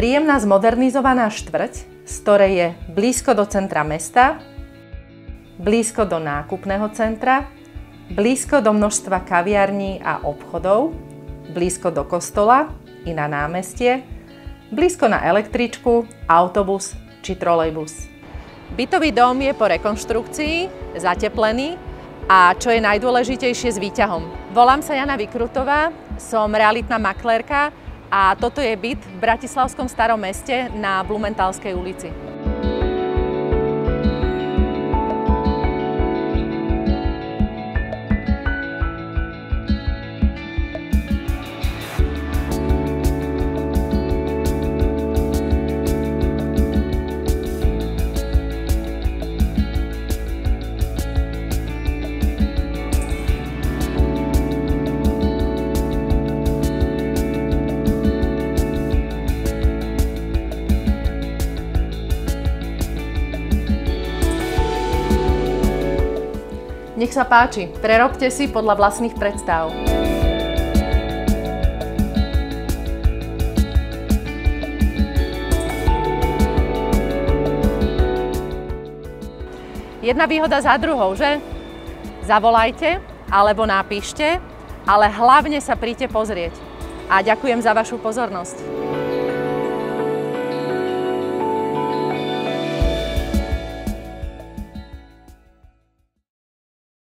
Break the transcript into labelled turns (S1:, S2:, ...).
S1: Príjemná zmodernizovaná štvrť, z ktorej je blízko do centra mesta, blízko do nákupného centra, blízko do množstva kaviarní a obchodov, blízko do kostola i na námestie, blízko na električku, autobus či trolejbus. Bytový dom je po rekonštrukcii, zateplený a čo je najdôležitejšie s výťahom. Volám sa Jana Vykrutová, som realitná maklérka a toto je byt v bratislavskom Starom meste na Blumentálskej ulici. Nech sa páči, prerobte si podľa vlastných predstáv. Jedna výhoda za druhou, že? Zavolajte alebo napíšte, ale hlavne sa príďte pozrieť. A ďakujem za vašu pozornosť.